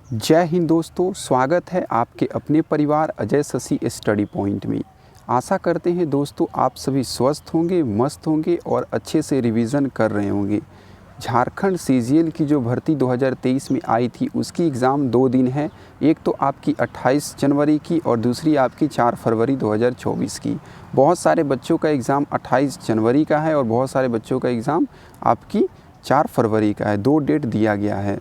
जय हिंद दोस्तों, स्वागत है आपके अपने परिवार अजय शशि स्टडी पॉइंट में। आशा करते हैं दोस्तों आप सभी स्वस्थ होंगे, मस्त होंगे और अच्छे से रिवीजन कर रहे होंगे। झारखंड सीजीएल की जो भर्ती 2023 में आई थी उसकी एग्ज़ाम 2 दिन है। एक तो आपकी 28 जनवरी की और दूसरी आपकी 4 फरवरी 2024 की। बहुत सारे बच्चों का एग्ज़ाम 28 जनवरी का है और बहुत सारे बच्चों का एग्ज़ाम आपकी 4 फरवरी का है। 2 डेट दिया गया है।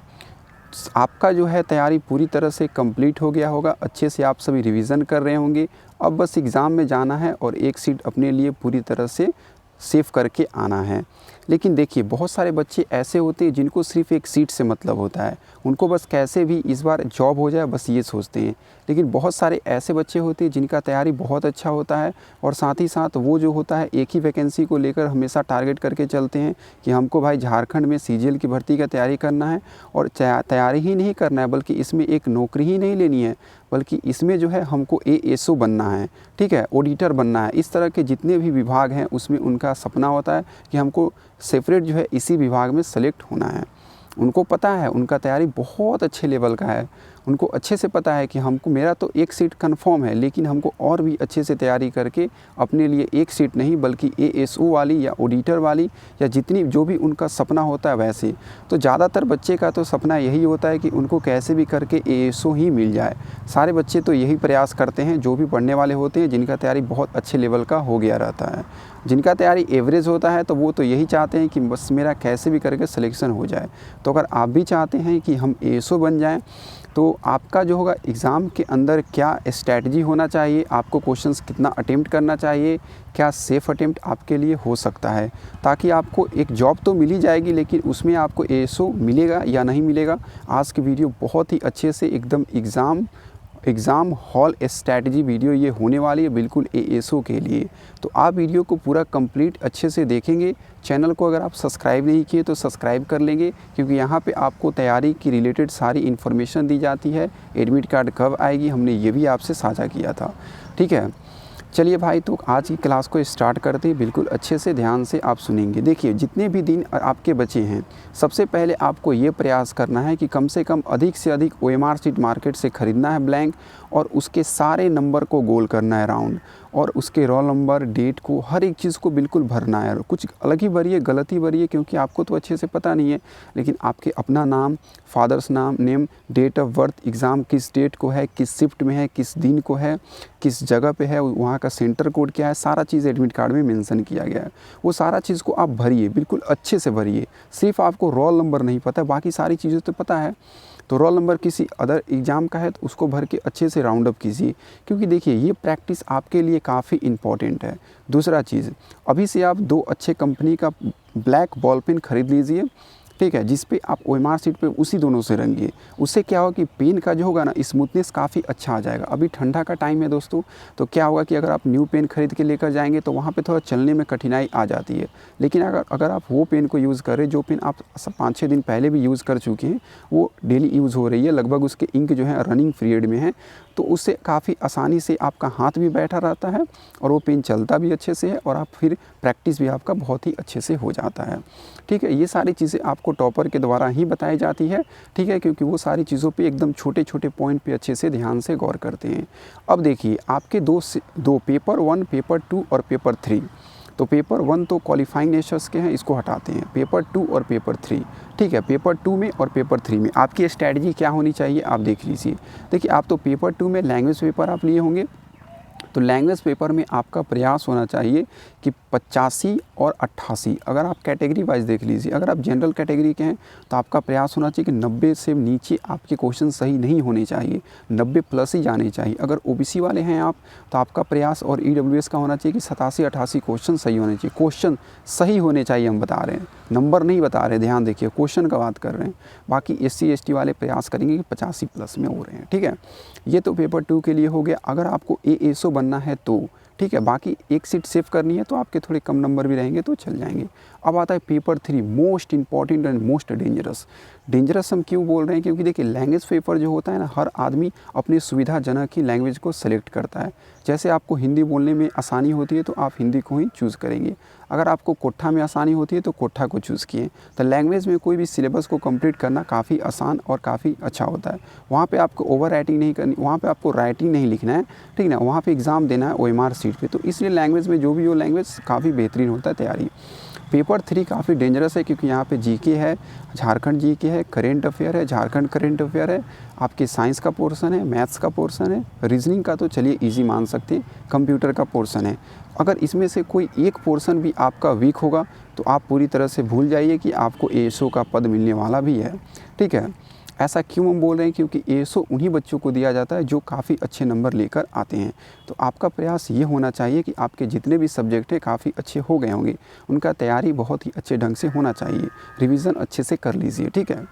आपका जो है तैयारी पूरी तरह से कंप्लीट हो गया होगा, अच्छे से आप सभी रिवीजन कर रहे होंगे। अब बस एग्ज़ाम में जाना है और एक सीट अपने लिए पूरी तरह से सेव करके आना है। लेकिन देखिए, बहुत सारे बच्चे ऐसे होते हैं जिनको सिर्फ एक सीट से मतलब होता है, उनको बस कैसे भी इस बार जॉब हो जाए बस ये सोचते हैं। लेकिन बहुत सारे ऐसे बच्चे होते हैं जिनका तैयारी बहुत अच्छा होता है और साथ ही साथ वो जो होता है एक ही वैकेंसी को लेकर हमेशा टारगेट करके चलते हैं कि हमको भाई झारखंड में सीजीएल की भर्ती का तैयारी करना है। और तैयारी ही नहीं करना है बल्कि इसमें एक नौकरी ही नहीं लेनी है, बल्कि इसमें जो है हमको एएसओ बनना है, ठीक है, ऑडिटर बनना है। इस तरह के जितने भी विभाग हैं उसमें उनका सपना होता है कि हमको सेपरेट जो है इसी विभाग में सेलेक्ट होना है। उनको पता है, उनका तैयारी बहुत अच्छे लेवल का है। उनको अच्छे से पता है कि हमको, मेरा तो एक सीट कंफर्म है लेकिन हमको और भी अच्छे से तैयारी करके अपने लिए एक सीट नहीं बल्कि एएसओ वाली या ऑडिटर वाली या जितनी जो भी उनका सपना होता है वैसे। तो ज़्यादातर बच्चे का तो सपना यही होता है कि उनको कैसे भी करके एएसओ ही मिल जाए। सारे बच्चे तो यही प्रयास करते हैं जो भी पढ़ने वाले होते हैं, जिनका तैयारी बहुत अच्छे लेवल का हो गया रहता है। जिनका तैयारी एवरेज होता है तो वो तो यही चाहते हैं कि बस मेरा कैसे भी करके सिलेक्शन हो जाए। तो अगर आप भी चाहते हैं कि हम एएसओ बन जाएं तो आपका जो होगा एग्ज़ाम के अंदर क्या स्ट्रैटेजी होना चाहिए, आपको क्वेश्चंस कितना अटेम्प्ट करना चाहिए, क्या सेफ़ अटेम्प्ट आपके लिए हो सकता है, ताकि आपको एक जॉब तो मिल ही जाएगी लेकिन उसमें आपको एएसओ मिलेगा या नहीं मिलेगा। आज की वीडियो बहुत ही अच्छे से एकदम एग्ज़ाम हॉल स्ट्रैटेजी वीडियो ये होने वाली है, बिल्कुल एएसओ के लिए। तो आप वीडियो को पूरा कंप्लीट अच्छे से देखेंगे। चैनल को अगर आप सब्सक्राइब नहीं किए तो सब्सक्राइब कर लेंगे, क्योंकि यहाँ पे आपको तैयारी की रिलेटेड सारी इन्फॉर्मेशन दी जाती है। एडमिट कार्ड कब आएगी हमने ये भी आपसे साझा किया था, ठीक है। चलिए भाई, तो आज की क्लास को स्टार्ट करते हैं। बिल्कुल अच्छे से ध्यान से आप सुनेंगे। देखिए, जितने भी दिन आपके बचे हैं, सबसे पहले आपको ये प्रयास करना है कि कम से कम अधिक से अधिक ओएमआर शीट मार्केट से ख़रीदना है ब्लैंक, और उसके सारे नंबर को गोल करना है राउंड, और उसके रोल नंबर, डेट को, हर एक चीज़ को बिल्कुल भरना है। कुछ अलग ही भरिए, गलत ही भरिए, क्योंकि आपको तो अच्छे से पता नहीं है। लेकिन आपके अपना नाम, फादर्स नाम, name, date of birth, exam किस डेट को है, किस शिफ्ट में है, किस दिन को है, किस जगह पे है, वहाँ का सेंटर कोड क्या है, सारा चीज़ एडमिट कार्ड में मेंशन किया गया है। वो सारा चीज़ को आप भरिए, बिल्कुल अच्छे से भरिए। सिर्फ आपको रोल नंबर नहीं पता, बाकी सारी चीज़ें तो पता है। तो रोल नंबर किसी अदर एग्ज़ाम का है तो उसको भर के अच्छे से राउंड अप कीजिए, क्योंकि देखिए ये प्रैक्टिस आपके लिए काफ़ी इम्पॉर्टेंट है। दूसरा चीज़, अभी से आप 2 अच्छे कंपनी का ब्लैक बॉल पेन खरीद लीजिए, ठीक है, जिस पे आप ओएमआर शीट पे उसी दोनों से रंगिए। उससे क्या होगा कि पेन का जो होगा ना, स्मूथनेस काफ़ी अच्छा आ जाएगा। अभी ठंडा का टाइम है दोस्तों, तो क्या होगा कि अगर आप न्यू पेन खरीद के लेकर जाएंगे तो वहाँ पे थोड़ा चलने में कठिनाई आ जाती है। लेकिन अगर आप वो पेन को यूज़ करें जो पेन आप 5-6 दिन पहले भी यूज़ कर चुके हैं, वो डेली यूज़ हो रही है, लगभग उसके इंक जो है रनिंग पीरियड में है, तो उससे काफ़ी आसानी से आपका हाथ भी बैठा रहता है और वो पेन चलता भी अच्छे से है, और आप फिर प्रैक्टिस भी आपका बहुत ही अच्छे से हो जाता है, ठीक है। ये सारी चीज़ें आपको टॉपर के द्वारा ही बताई जाती है, ठीक है, क्योंकि वो सारी चीज़ों पे एकदम छोटे छोटे पॉइंट पे अच्छे से ध्यान से गौर करते हैं। अब देखिए, आपके दो पेपर 1, पेपर 2 और पेपर 3। तो पेपर 1 तो क्वालिफाइंग नेचर्स के हैं, इसको हटाते हैं। पेपर 2 और पेपर 3, ठीक है। पेपर 2 में और पेपर 3 में आपकी स्ट्रैटेजी क्या होनी चाहिए आप देख लीजिए। देखिए, आप तो पेपर 2 में लैंग्वेज पेपर आप लिए होंगे, तो लैंग्वेज पेपर में आपका प्रयास होना चाहिए कि 85 और 88, अगर आप कैटेगरी वाइज देख लीजिए, अगर आप जनरल कैटेगरी के हैं तो आपका प्रयास होना चाहिए कि 90 से नीचे आपके क्वेश्चन सही नहीं होने चाहिए, 90 प्लस ही जाने चाहिए। अगर ओबीसी वाले हैं आप तो आपका प्रयास और ईडब्ल्यूएस का होना चाहिए कि 87-88 क्वेश्चन सही होने चाहिए। क्वेश्चन सही होने चाहिए, हम बता रहे हैं, नंबर नहीं बता रहे, ध्यान देखिए, क्वेश्चन का बात कर रहे हैं। बाकी SC ST वाले प्रयास करेंगे कि 85 प्लस में हो रहे हैं, ठीक है। ये तो पेपर 2 के लिए हो गया। अगर आपको एएसओ बनना है तो ठीक है, बाकी एक सीट सेव करनी है तो आपके थोड़े कम नंबर भी रहेंगे तो चल जाएंगे। अब आता है paper 3, most important and most dangerous, dangerous हम क्यों बोल रहे हैं, क्योंकि देखिए लैंग्वेज पेपर जो होता है ना, हर आदमी अपनी सुविधाजनक ही लैंग्वेज को सेलेक्ट करता है। जैसे आपको हिंदी बोलने में आसानी होती है तो आप हिंदी को ही चूज़ करेंगे, अगर आपको कोठा में आसानी होती है तो कोठा को चूज़ किए। तो लैंग्वेज में कोई भी सिलेबस को कंप्लीट करना काफ़ी आसान और काफ़ी अच्छा होता है। वहाँ पे आपको ओवर राइटिंग नहीं करनी, वहाँ पे आपको राइटिंग नहीं लिखना है, ठीक ना, वहाँ पे एग्ज़ाम देना है OMR सीट पे। तो इसलिए लैंग्वेज में जो भी हो लैंग्वेज काफ़ी बेहतरीन होता है तैयारी। पेपर 3 काफ़ी डेंजरस है, क्योंकि यहाँ पे जीके है, झारखंड जीके है, करेंट अफेयर है, झारखंड करेंट अफेयर है, आपके साइंस का पोर्शन है, मैथ्स का पोर्शन है, रीजनिंग का तो चलिए इजी मान सकते हैं, कंप्यूटर का पोर्शन है। अगर इसमें से कोई एक पोर्शन भी आपका वीक होगा तो आप पूरी तरह से भूल जाइए कि आपको ASO का पद मिलने वाला भी है, ठीक है। ऐसा क्यों हम बोल रहे हैं, क्योंकि ASO उन्हीं बच्चों को दिया जाता है जो काफ़ी अच्छे नंबर लेकर आते हैं। तो आपका प्रयास ये होना चाहिए कि आपके जितने भी सब्जेक्ट हैं काफ़ी अच्छे हो गए होंगे, उनका तैयारी बहुत ही अच्छे ढंग से होना चाहिए, रिवीजन अच्छे से कर लीजिए, ठीक है।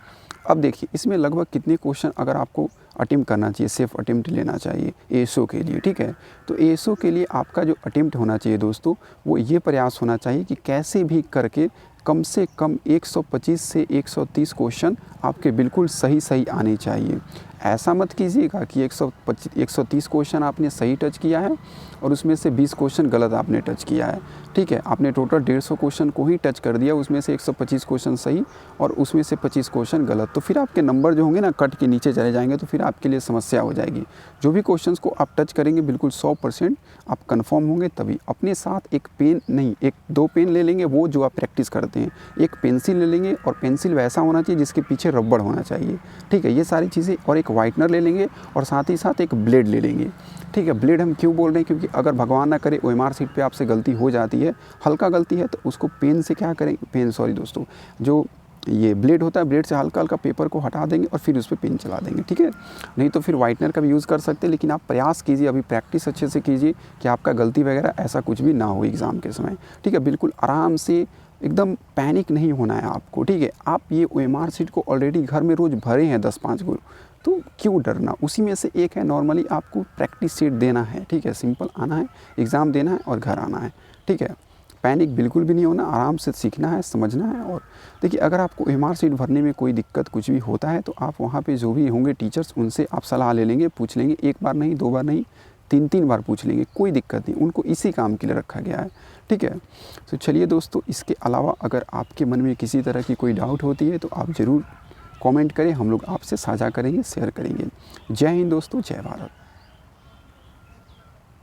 अब देखिए इसमें लगभग कितने क्वेश्चन अगर आपको अटेम्प्ट करना चाहिए, सेफ अटेम्प्ट लेना चाहिए ASO के लिए, ठीक है। तो ASO के लिए आपका जो अटेम्प्ट होना चाहिए दोस्तों, वो ये प्रयास होना चाहिए कि कैसे भी करके कम से कम 125 से 130 क्वेश्चन आपके बिल्कुल सही आने चाहिए। ऐसा मत कीजिएगा कि 130 क्वेश्चन आपने सही टच किया है और उसमें से 20 क्वेश्चन गलत आपने टच किया है, ठीक है। आपने टोटल 150 क्वेश्चन को ही टच कर दिया, उसमें से 125 क्वेश्चन सही और उसमें से 25 क्वेश्चन गलत, तो फिर आपके नंबर जो होंगे ना कट के नीचे चले जाएंगे, तो फिर आपके लिए समस्या हो जाएगी। जो भी क्वेश्चंस को आप टच करेंगे बिल्कुल 100% आप कंफर्म होंगे तभी। अपने साथ एक पेन नहीं, 1-2 पेन ले लेंगे, वो जो आप प्रैक्टिस करते हैं, एक पेंसिल ले लेंगे और पेंसिल वैसा होना चाहिए जिसके पीछे रबड़ होना चाहिए, ठीक है। ये सारी चीज़ें, और एक वाइटनर ले लेंगे और साथ ही साथ एक ब्लेड ले लेंगे, ठीक है। ब्लेड हम क्यों बोल रहे हैं, क्योंकि अगर भगवान ना करे OMR सीट पे आपसे गलती हो जाती है, हल्का गलती है, तो उसको पेन से क्या करेंगे, दोस्तों, जो ये ब्लेड होता है, ब्लेड से हल्का पेपर को हटा देंगे और फिर उस पर पेन चला देंगे, ठीक है। नहीं तो फिर वाइटनर का भी यूज़ कर सकते हैं, लेकिन आप प्रयास कीजिए, अभी प्रैक्टिस अच्छे से कीजिए कि आपका गलती वगैरह ऐसा कुछ भी ना हो एग्ज़ाम के समय, ठीक है। बिल्कुल आराम से, एकदम पैनिक नहीं होना है आपको, ठीक है। आप ये OMR सीट को ऑलरेडी घर में रोज़ भरे हैं 10-5 गो, तो क्यों डरना, उसी में से एक है। नॉर्मली आपको प्रैक्टिस सीट देना है, ठीक है, सिंपल आना है, एग्ज़ाम देना है और घर आना है, ठीक है। पैनिक बिल्कुल भी नहीं होना, आराम से सीखना है, समझना है। और देखिए अगर आपको OMR सीट भरने में कोई दिक्कत कुछ भी होता है तो आप वहाँ पे जो भी होंगे टीचर्स, उनसे आप सलाह ले लेंगे, पूछ लेंगे, 1 बार नहीं, 2 बार नहीं, 3-3 बार पूछ लेंगे, कोई दिक्कत नहीं, उनको इसी काम के लिए रखा गया है, ठीक है। तो चलिए दोस्तों, इसके अलावा अगर आपके मन में किसी तरह की कोई डाउट होती है तो आप ज़रूर कमेंट करें, हम लोग आपसे साझा करेंगे, शेयर करेंगे। जय हिंद दोस्तों, जय भारत।